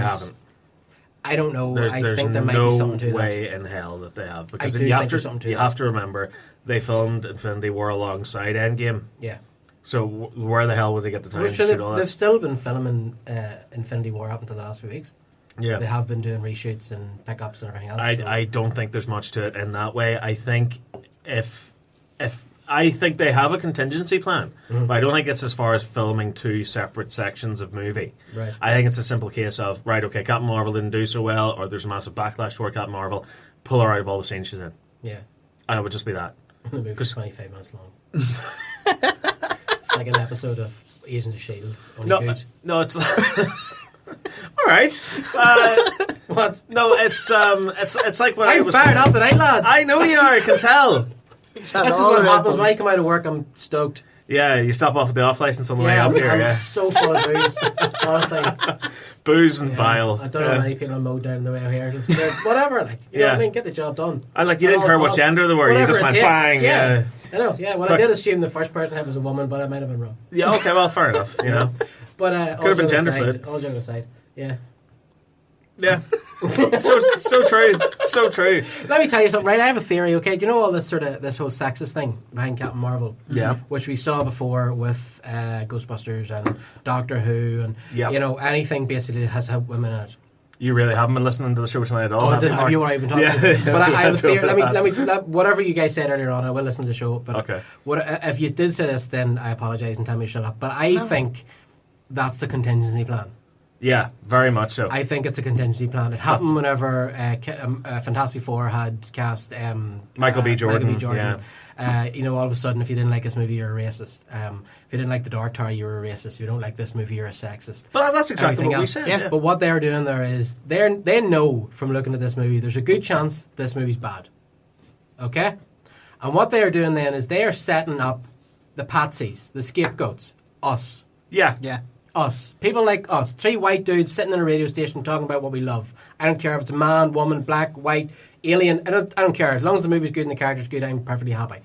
haven't. I don't know. I There's think there might no be something to that. way in hell that they have, because I do you think there's something to that. have to remember they filmed Infinity War alongside Endgame. Yeah. So where the hell would they get the time Well, to sure, shoot all they've this? still been filming Infinity War up until the last few weeks. Yeah, They have been doing reshoots and pickups and everything else. I don't think there's much to it in that way. I think if I think they have a contingency plan, but I don't think it's as far as filming two separate sections of movie. Right. I think it's a simple case of, right, okay, Captain Marvel didn't do so well, or there's a massive backlash toward Captain Marvel, pull her out of all the scenes she's in. Yeah. And it would just be that. The movie's 25 minutes long. It's like an episode of Agents of S.H.I.E.L.D. Only good. No, it's all right. What? No, it's like what I I'm was fired saying. up tonight, lads. I know you are. I can tell. This is what happens when I come out of work. I'm stoked. Yeah, you stop off at the off license on the way Yeah, up here. I'm Yeah, so full of booze. Honestly. booze and bile. I don't know how many people I mowed down the way out here. Whatever, like, you know what I mean? Get the job done. And like, you didn't care what gender they were. You Whatever just it went takes. bang. Yeah. I know. Yeah. Well, I did assume the first person was a woman, but I might have been wrong. Yeah. Okay. Well, fair enough. You know. But Could have been gender fluid. All joking aside, yeah. Yeah. so true. So true. Let me tell you something, right? I have a theory, okay? Do you know all this this whole sexist thing behind Captain Marvel? Yeah. Which we saw before with Ghostbusters and Doctor Who and, Yep. you know, anything basically that has had women in it. You really haven't been listening to the show tonight at all. Oh, is it? Have you already been talking? Yeah. But I have a theory. Yeah. Let me, whatever you guys said earlier on, I will listen to the show. But Okay. if you did say this, then I apologise and tell me to shut up. But I think that's the contingency plan. Yeah, very much so. I think it's a contingency plan. It happened whenever Fantastic Four had cast Michael B. Jordan. Michael B. Jordan. You know, all of a sudden, if you didn't like this movie, you're a racist. If you didn't like The Dark Tower, you're a racist. If you don't like this movie, you're a sexist. But that's exactly Everything what we else. said. Yeah. But what they're doing there is they know from looking at this movie, there's a good chance this movie's bad. Okay? And what they are doing then is they are setting up the patsies, the scapegoats, us. Yeah. Us. People like us. 3 white dudes sitting in a radio station talking about what we love. I don't care if it's a man, woman, black, white, alien. I don't care. As long as the movie's good and the character's good, I'm perfectly happy.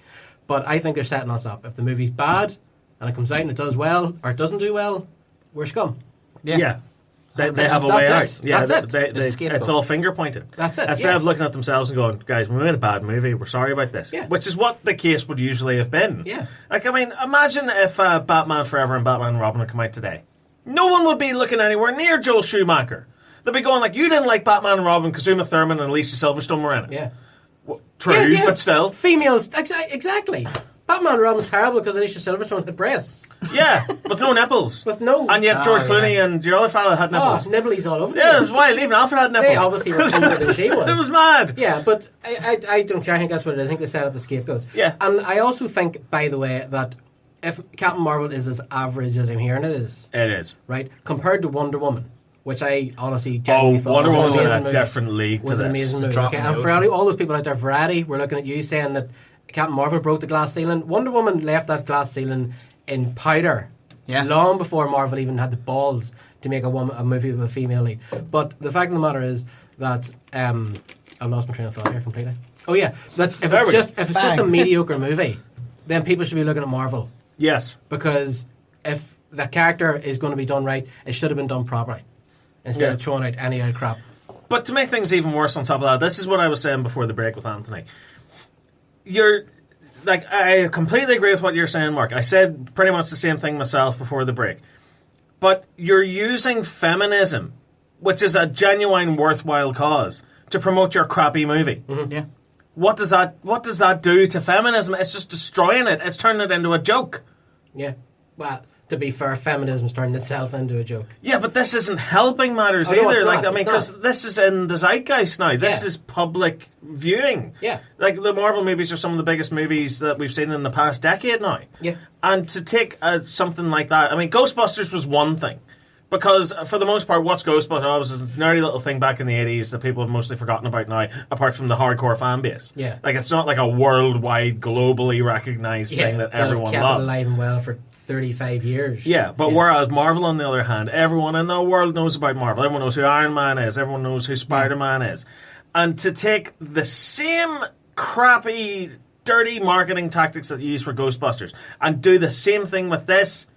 But I think they're setting us up. If the movie's bad and it comes out and it does well or it doesn't do well, we're scum. Yeah. They have a way that's out. it. Yeah, That's it. it's all finger pointed. That's it, Instead yeah. of looking at themselves and going, guys, we made a bad movie, we're sorry about this. Yeah. Which is what the case would usually have been. Yeah. Like, I mean, imagine if Batman Forever and Batman and Robin had come out today. No one would be looking anywhere near Joel Schumacher. They'd be going like, you didn't like Batman and Robin because Uma Thurman and Alicia Silverstone were in it. Yeah. Well, true, but still. Females, exactly. Batman and Robin's terrible because Alicia Silverstone had breasts. Yeah, with no nipples. With no... And yet George Clooney and your other fella had nipples. Oh, nibblies all over the Yeah, place. it was wild. Even Alfred had nipples. They obviously were cooler than she was. It was mad. Yeah, but I don't care. I think that's what it is. I think they set up the scapegoats. Yeah. And I also think, by the way, that if Captain Marvel is as average as I'm hearing it is, It is. right, compared to Wonder Woman, which I honestly genuinely thought Wonder was Woman's an in amazing a movie. different league to Was an this. amazing movie. drop Okay? in the And for ocean. all those people out there, Variety, we're looking at you saying that Captain Marvel broke the glass ceiling. Wonder Woman left that glass ceiling in powder. Yeah. Long before Marvel even had the balls to make a movie with a female lead. But the fact of the matter is that I've lost my train of thought here completely. Oh yeah, that if There it's we just go. if it's just a mediocre movie, then people should be looking at Marvel, Yes. because if the character is going to be done right, it should have been done properly instead of throwing out any old crap. But to make things even worse on top of that, this is what I was saying before the break with Anthony. I completely agree with what you're saying, Mark. I said pretty much the same thing myself before the break. But you're using feminism, which is a genuine worthwhile cause, to promote your crappy movie. Mm-hmm. Yeah. What does that do to feminism? It's just destroying it. It's turning it into a joke. Yeah. Well, to be fair, feminism's turning itself into a joke. Yeah, but this isn't helping matters Oh, no, either. it's Like, not, I mean, it's because not. this is in the zeitgeist now. This Yeah. is public viewing. Yeah. Like, the Marvel movies are some of the biggest movies that we've seen in the past decade now. Yeah. And to take something like that, I mean, Ghostbusters was one thing. Because, for the most part, what's Ghostbusters? Oh, it was a nerdy little thing back in the 80s that people have mostly forgotten about now, apart from the hardcore fan base. Yeah. Like, it's not like a worldwide, globally recognized thing that everyone kept loves. it alive and well for 35 years. Yeah, but whereas Marvel, on the other hand, everyone in the world knows about Marvel. Everyone knows who Iron Man is. Everyone knows who Spider-Man is. And to take the same crappy, dirty marketing tactics that you use for Ghostbusters and do the same thing with this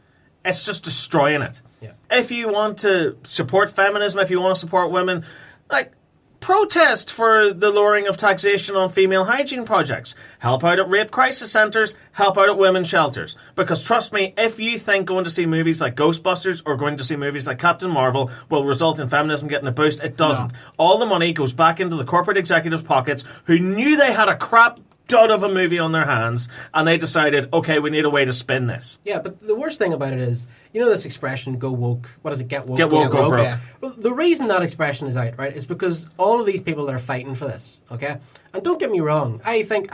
it's just destroying it. Yeah. If you want to support feminism, if you want to support women, like, protest for the lowering of taxation on female hygiene projects. Help out at rape crisis centres. Help out at women's shelters. Because trust me, if you think going to see movies like Ghostbusters or going to see movies like Captain Marvel will result in feminism getting a boost, it doesn't. No. All the money goes back into the corporate executives' pockets who knew they had a crap dud of a movie on their hands, and they decided, okay, we need a way to spin this. Yeah, but the worst thing about it is, you know this expression, go woke, what is it, get woke, go broke. Yeah. Well, the reason that expression is out, right, is because all of these people that are fighting for this, okay? And don't get me wrong, I think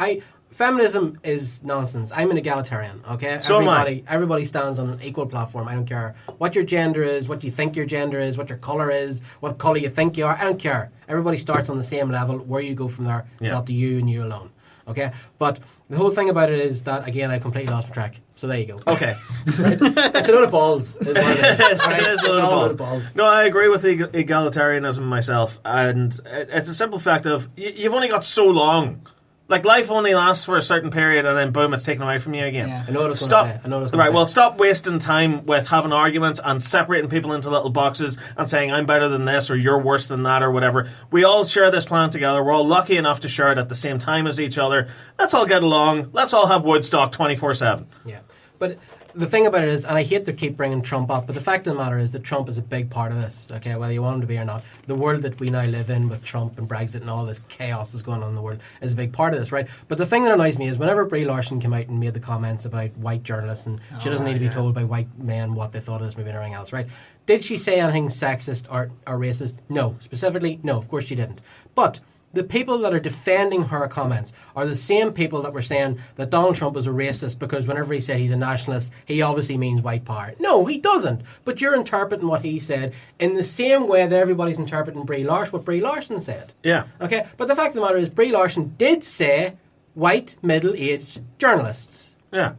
feminism is nonsense. I'm an egalitarian, okay? So everybody stands on an equal platform. I don't care what your gender is, what you think your gender is, what your colour is, what colour you think you are. I don't care. Everybody starts on the same level. Where you go from there is up to you and you alone. Okay, but the whole thing about it is that, again, I completely lost my track. So there you go. Okay. Right? It's a load of balls, is what it is. It is a load of balls. No, I agree with egalitarianism myself, and it's a simple fact of you've only got so long. Like, life only lasts for a certain period, and then boom, it's taken away from you again. Yeah. I know what I was going to say. Right, well, stop wasting time with having arguments and separating people into little boxes and saying, I'm better than this, or you're worse than that, or whatever. We all share this planet together. We're all lucky enough to share it at the same time as each other. Let's all get along. Let's all have Woodstock 24/7. Yeah, but the thing about it is, and I hate to keep bringing Trump up, but the fact of the matter is that Trump is a big part of this, okay, whether you want him to be or not. The world that we now live in with Trump and Brexit and all this chaos that's going on in the world is a big part of this, right? But the thing that annoys me is whenever Brie Larson came out and made the comments about white journalists and she doesn't need to be told by white men what they thought of this movie and everything else, right? Did she say anything sexist or racist? No. Specifically, no, of course she didn't. But the people that are defending her comments are the same people that were saying that Donald Trump was a racist because whenever he said he's a nationalist, he obviously means white power. No, he doesn't. But you're interpreting what he said in the same way that everybody's interpreting what Brie Larson said. Yeah. Okay? But the fact of the matter is Brie Larson did say white, middle-aged journalists. Yeah.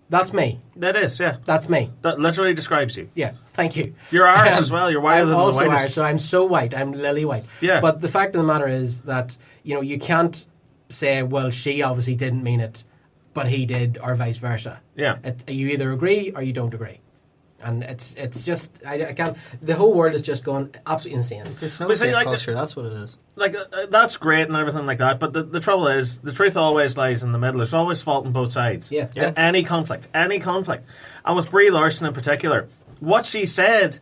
That's me. That is, yeah. That's me. That literally describes you. Yeah, thank you. You're Irish as well. You're whiter than the whitest. I'm also Irish, so I'm so white. I'm lily white. Yeah. But the fact of the matter is that, you know, you can't say, well, she obviously didn't mean it, but he did, or vice versa. Yeah. You either agree or you don't agree. And it's just, I can't, the whole world is just going absolutely insane. It's just culture, that's what it is. Like, that's great and everything like that, but the trouble is, the truth always lies in the middle. There's always fault on both sides. Yeah. In any conflict. And with Brie Larson in particular, what she said,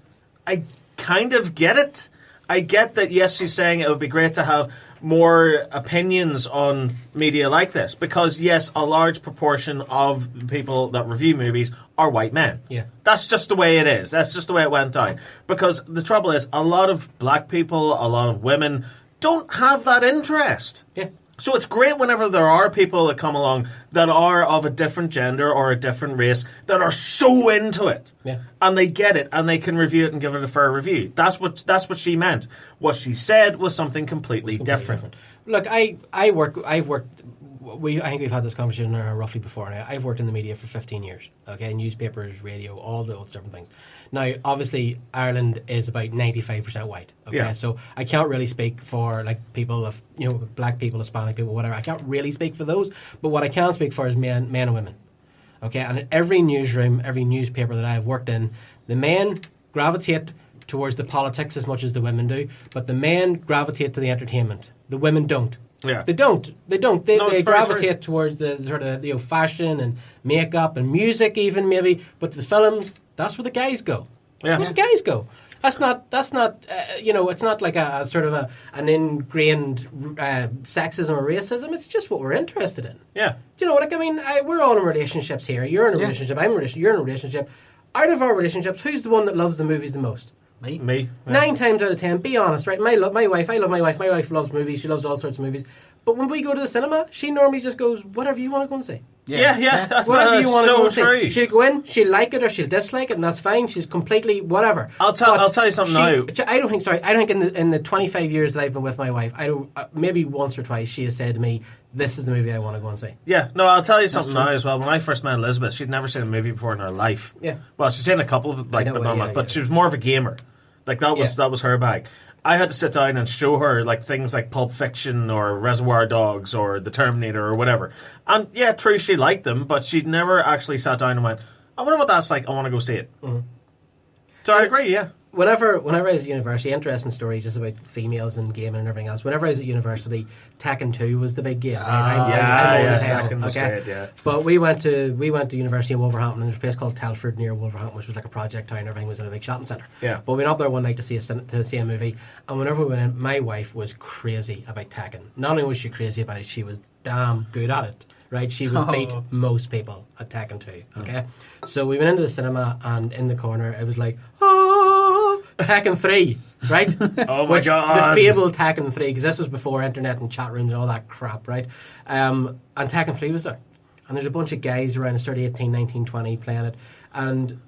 I kind of get it. I get that, yes, she's saying it would be great to have more opinions on media like this, because yes, a large proportion of the people that review movies are white men. Yeah. That's just the way it is. That's just the way it went down. Because the trouble is, a lot of black people, a lot of women don't have that interest. Yeah. So it's great whenever there are people that come along that are of a different gender or a different race that are so into it. Yeah. And they get it and they can review it and give it a fair review. That's what she meant. What she said was something completely different. Look, I think we've had this conversation roughly before now. I've worked in the media for 15 years, okay, newspapers, radio, all those different things. Now, obviously, Ireland is about 95% white, okay, yeah. So I can't really speak for, like, people of, you know, black people, Hispanic people, whatever. I can't really speak for those, but what I can speak for is men and women, okay, and in every newsroom, every newspaper that I've worked in, the men gravitate towards the politics as much as the women do, but the men gravitate to the entertainment. The women don't. Yeah. They don't. They gravitate true. towards the sort of, you know, fashion and makeup and music even maybe, but the films, that's where the guys go. That's where the guys go. That's not you know, it's not like a sort of an ingrained sexism or racism. It's just what we're interested in. Yeah. Do you know, like, I mean, we're all in relationships here. You're in a relationship, I'm in a relationship, you're in a relationship. Out of our relationships, who's the one that loves the movies the most? Me. 9 times out of 10, be honest, right? I love my wife. My wife loves movies. She loves all sorts of movies. But when we go to the cinema, she normally just goes, whatever you want to go and see. Yeah. That's whatever you want to go and true. see. She'll go in, she'll like it or she'll dislike it, and that's fine. She's completely whatever. I'll tell you something now. I don't think in the 25 years that I've been with my wife, maybe once or twice she has said to me, this is the movie I want to go and see. Yeah, no, I'll tell you something now as well. When I first met Elizabeth, she'd never seen a movie before in her life. Yeah. Well, she's seen a couple of, like, but not much. But she was more of a gamer. Like, that was her bag. I had to sit down and show her, like, things like Pulp Fiction or Reservoir Dogs or The Terminator or whatever. And yeah, true, she liked them, but she'd never actually sat down and went, I wonder what that's like. I want to go see it. So I agree, yeah. Whenever I was at university, interesting story just about females and gaming and everything else. Whenever I was at university, Tekken 2 was the big game. Right? I'm old as hell, Tekken was okay? great, yeah. But we went to university in Wolverhampton, and there's a place called Telford near Wolverhampton, which was like a project town. Everything was in a big shopping centre. Yeah. But we went up there one night to see a movie, and whenever we went in, my wife was crazy about Tekken. Not only was she crazy about it, she was damn good at it. Right, she would beat most people at Tekken 2. Okay, so we went into the cinema, and in the corner it was like, Tekken 3, right? Oh my God. The fabled Tekken 3, because this was before internet and chat rooms and all that crap, right? And Tekken 3 was there. And there's a bunch of guys around, it's 18, 19, 20 playing it. And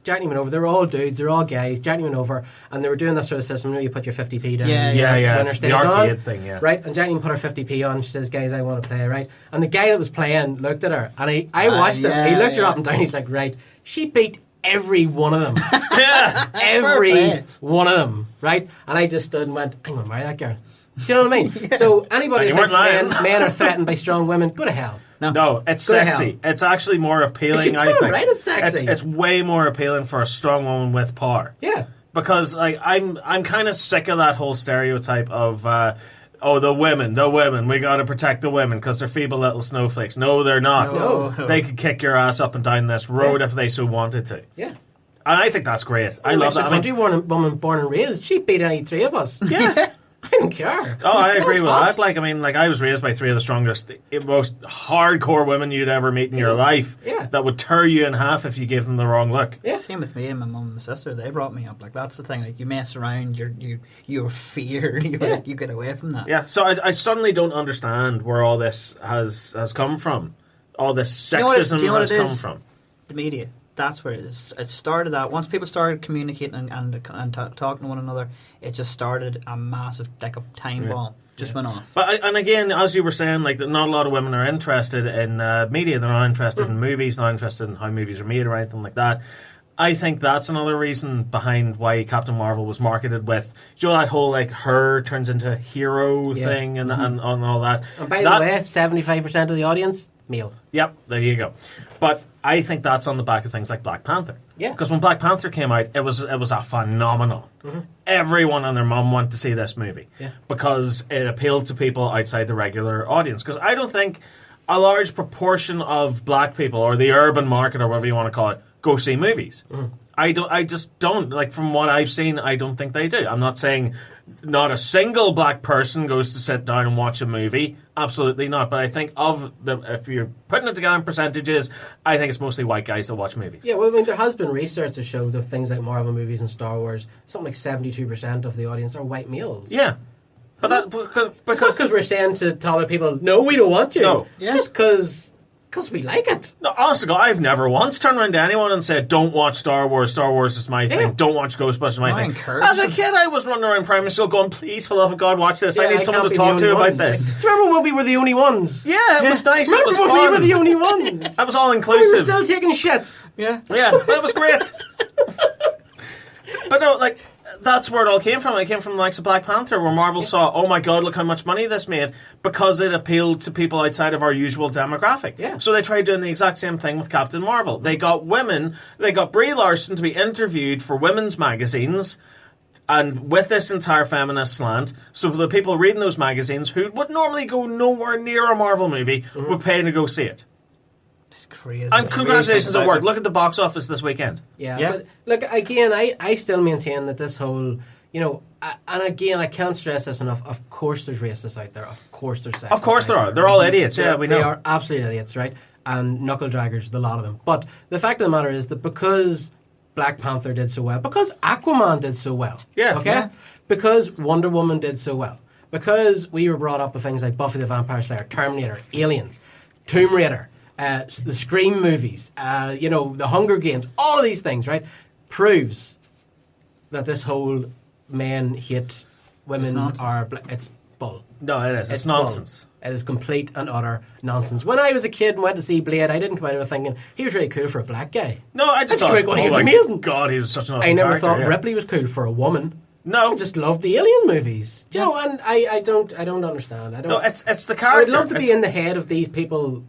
Jack went over, they were all dudes, they're all guys. Jack went over, and they were doing this sort of system, you know, you put your 50p down. Yeah. It's the arcade thing, yeah. Right, and Jack put her 50p on, she says, guys, I want to play, right? And the guy that was playing looked at her, and I watched him, he looked her up and down, he's like, right, she beat every one of them. Every one of them, right? And I just stood and went, I'm going to marry that girl. Do you know what I mean? So anybody who thinks men are threatened by strong women, go to hell. No, it's sexy. It's actually more appealing, I think. Right, it's sexy. It's way more appealing for a strong woman with power. Yeah. Because like I'm kind of sick of that whole stereotype of the women, we got to protect the women because they're feeble little snowflakes. No, they're not. No. They could kick your ass up and down this road if they so wanted to. Yeah. And I think that's great. I love that. A country woman born and raised, she beat any three of us. Yeah. I don't care. Oh, I agree with that. Like, I was raised by three of the strongest, most hardcore women you'd ever meet in your life. Yeah. That would tear you in half if you gave them the wrong look. Yeah. Same with me and my mum and my sister. They brought me up. Like, that's the thing. Like, you mess around, you're feared. You get away from that. Yeah. So I suddenly don't understand where all this has come from. All this sexism has come from. The media. That's where it is. It started out. Once people started communicating and talking to one another, it just started a massive, like a time bomb. Just went off. But and again, as you were saying, like not a lot of women are interested in media. They're not interested in movies. Not interested in how movies are made or anything like that. I think that's another reason behind why Captain Marvel was marketed with, you know, that whole like her turns into hero thing and all that. And by the way, 75% of the audience, male. Yep, there you go. But I think that's on the back of things like Black Panther. Yeah. Because when Black Panther came out, it was a phenomenal. Everyone and their mum went to see this movie because it appealed to people outside the regular audience. Because I don't think a large proportion of black people or the urban market or whatever you want to call it go see movies. I just don't. Like, from what I've seen, I don't think they do. I'm not saying not a single black person goes to sit down and watch a movie. Absolutely not. But I think if you're putting it together in percentages, I think it's mostly white guys that watch movies. Yeah, well, I mean, there has been research to show that things like Marvel movies and Star Wars, something like 72% of the audience are white males. Yeah. But that, because we're saying to other people, no, we don't want you. No. Yeah. Just because we like it. No, honest to God, I've never once turned around to anyone and said, don't watch Star Wars. Star Wars is my thing. Don't watch Ghostbusters, my thing. As a kid, I was running around primary school going, please, for the love of God, watch this. I need someone to talk to about this. Do you remember when we were the only ones? Yeah, it was nice. It was fun. We were the only ones. That was all inclusive. We were still taking shit. Yeah, but it was great. But no, like, that's where it all came from. It came from the likes of Black Panther, where Marvel saw, oh my God, look how much money this made, because it appealed to people outside of our usual demographic. Yeah. So they tried doing the exact same thing with Captain Marvel. They got Brie Larson to be interviewed for women's magazines, and with this entire feminist slant, so the people reading those magazines who would normally go nowhere near a Marvel movie would pay to go see it. Crazy. And congratulations, it worked. Look at the box office this weekend. Yeah. But look, again, I still maintain that this whole, you know, and again, I can't stress this enough. Of course, there's racists out there. Of course, there's sexists. Of course, there are. They're all idiots. Yeah, we know. They are absolute idiots, right? And knuckle draggers, the lot of them. But the fact of the matter is that because Black Panther did so well, because Aquaman did so well, because Wonder Woman did so well, because we were brought up with things like Buffy the Vampire Slayer, Terminator, Aliens, Tomb Raider, the Scream movies, you know, the Hunger Games, all of these things, right, proves that this whole men hate women it's bull. No, it is. It's nonsense. Bull. It is complete and utter nonsense. When I was a kid and went to see Blade, I didn't come out of it thinking he was really cool for a black guy. No, I just thought, he was amazing. God, he was such an awesome I never character, thought Ripley was cool for a woman. No, I just love the Alien movies. Do you know? And I don't understand. I don't. No, it's the character. I would love to be in the head of these people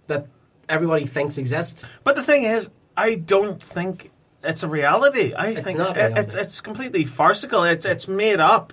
that everybody thinks exist. But the thing is, I don't think it's a reality. I think not reality. it's completely farcical. It's made up.